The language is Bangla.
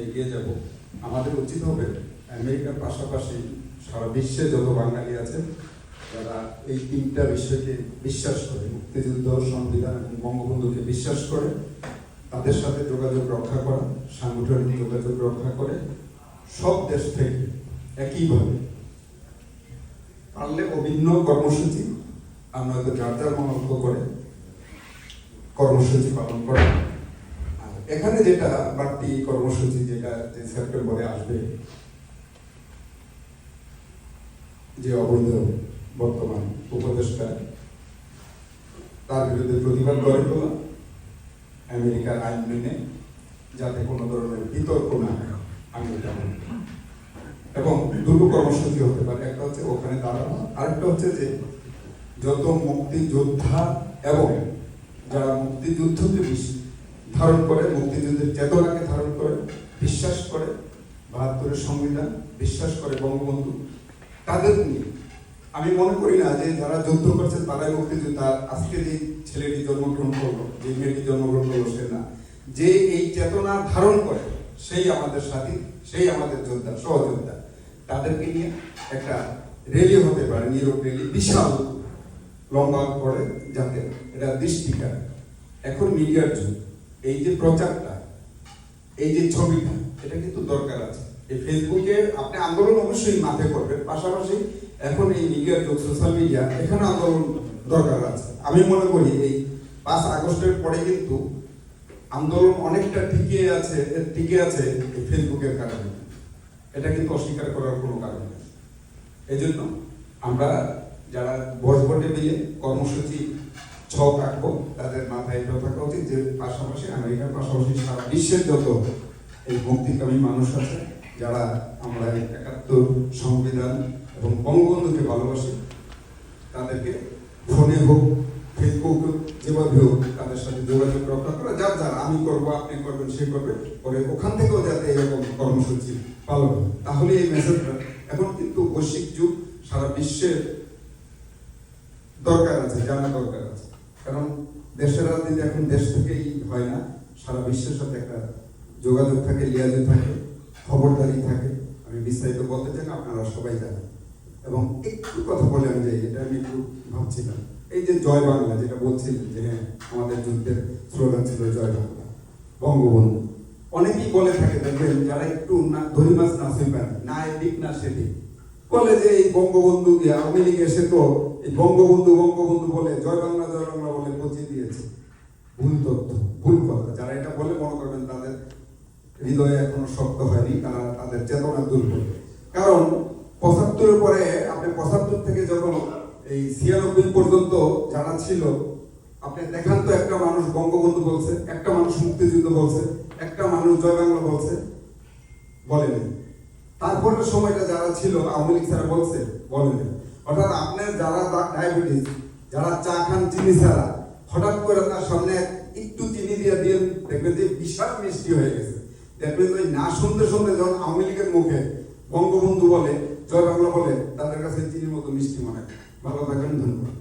এগিয়ে যাব। আমাদের উচিত হবে আমেরিকার পাশাপাশি সারা বিশ্বে যত বাঙালি আছে যারা এই তিনটা বিষয়কে বিশ্বাস করে, মুক্তিযুদ্ধ, সংবিধান এবং বঙ্গবন্ধুকে বিশ্বাস করে, তাদের সাথে যোগাযোগ রক্ষা করা, সাংগঠনিক যোগাযোগ রক্ষা করে সব দেশ থেকে একইভাবে পারলে অভিন্ন কর্মসূচি আমরা হয়তো যার যার মনোজ্ঞ করে কর্মসূচি পালন করা। আর এখানে যেটা বাড়তি কর্মসূচি যেটা যে সেপ্টেম্বরে আসবে, যে অবৈধ বর্তমান উপদেষ্টা তার বিরুদ্ধে প্রতিবাদ গড়ে তোলা, আমেরিকার আইন মেনে যাতে কোনো ধরনের বিতর্ক না হয় আমেরিকা, এবং দুটো কর্মসূচি হতে পারে। একটা হচ্ছে ওখানে দাঁড়ানো, আরেকটা হচ্ছে যে যত মুক্তিযোদ্ধা এবং যারা মুক্তিযুদ্ধকে ধারণ করে, মুক্তিযুদ্ধের চেতনাকে ধারণ করে, বিশ্বাস করে ৭২-এর সংবিধান, বিশ্বাস করে বঙ্গবন্ধু, তাদের নিয়ে আমি মনে করি না যে যারা যুদ্ধ করছে তারাই মুক্তিযোদ্ধা। আজকে যে ছেলেটি জন্মগ্রহণ করলো, যে মেয়েটি জন্মগ্রহণ করলো, সে না। যে এই চেতনা ধারণ করে সেই আমাদের সাথী, সেই আমাদের যোদ্ধা, সহযোদ্ধা। তাদেরকে নিয়ে একটা র্যালি হতে পারে, নীরব র্যালি, বিশাল লম্বা করে, যাতে এটা দৃষ্টিকার। এখন মিডিয়ার যুগ, এই যে প্রচারটা, এই যে ছবিটা, এটা কিন্তু দরকার আছে। এই ফেসবুকে আপনি আন্দোলন অবশ্যই মাঠে করবেন, পাশাপাশি এখন এই মিডিয়ার যুগ, সোশ্যাল মিডিয়া, এখানে আন্দোলন দরকার আছে। আমি মনে করি এই ৫ আগস্টের পরে কিন্তু আন্দোলন অনেকটা টিকে আছে এই ফেসবুকের কারণে। এটা কিন্তু অস্বীকার করার কোনো কারণ নেই। এই জন্য আমরা যারা বসবো টেবিলে কর্মসূচি ছক আঁকবো, তাদের মাথায় এটা থাকা উচিত যে পাশাপাশি আমেরিকার পাশাপাশি সারা বিশ্বের যত এই মুক্তিকামী মানুষ আছে, যারা আমরা ৭১ সংবিধান এবং বঙ্গবন্ধুকে ভালোবাসি, তাদেরকে ফোনে হোক, ফেসবুক, যেভাবে হোক, তাদের সাথে যোগাযোগ রক্ষা করা। যার যারা, আমি করবো, আপনি করবেন, সে করবে, পরে ওখান থেকেও যাতে এরকম কর্মসূচি পালন হয়। তাহলে এই মেসেজটা, এখন কিন্তু বৈশ্বিক যুগ, সারা বিশ্বের দরকার আছে, জানা দরকার আছে। কারণ দেশের রাজনীতি এখন দেশ থেকেই হয় না, সারা বিশ্বের সাথে একটা যোগাযোগ থাকে, লিয়াজে থাকে, খবরদারি থাকে। আমি বিস্তারিত বলতে চাই না, আপনারা সবাই জানেন। এবং একটু কথা বলে আমি যাই, এটা আমি একটু ভাবছিলাম, এই যে জয় বাংলা যেটা বলছিলেন, যে হ্যাঁ আমাদের যুদ্ধের স্লোগান ছিল জয় বাংলা, বঙ্গবন্ধু। অনেকেই বলে থাকে, দেখবেন যারা একটু না ধরি মাছ না সুইপার, না এদিক না সেদিক, বলে যে এই বঙ্গবন্ধু আওয়ামী লীগ এসে তো এই বঙ্গবন্ধু বঙ্গবন্ধু বলে জয় বাংলা বলে পচিয়ে দিয়েছে। ভুল তথ্য, ভুল কথা। যারা এটা বলে মনে করবেন তাদের হৃদয়ে এখনো শক্ত হয়নি, তারা তাদের চেতনা দুর্বল। কারণ ৭৫-এর পরে আপনি ৭৫ থেকে যখন এই ৯৬ পর্যন্ত যারা ছিল, আপনি দেখান তো একটা মানুষ বঙ্গবন্ধু বলছে, একটা মানুষ মুক্তিযুদ্ধ বলছে, একটা মানুষ জয় বাংলা বলছে? বলেনি। তারপরের সময়টা যারা ছিল আওয়ামী লীগ ছাড়া বলছে? বলেনি। অর্থাৎ আপনার যারা ডায়াবেটিস, যারা চা খান চিনি ছাড়া, হঠাৎ করে তার সামনে একটু চিনি দিয়ে দেখবেন যে বিশাল মিষ্টি হয়ে গেছে। দেখবেন ওই না শুনতে শুনতে যখন আওয়ামী লীগের মুখে বঙ্গবন্ধু বলে, জয় বাংলা বলে, তাদের কাছে চিনির মতো মিষ্টি মনে হয়। ভালো থাকেন, ধন্যবাদ।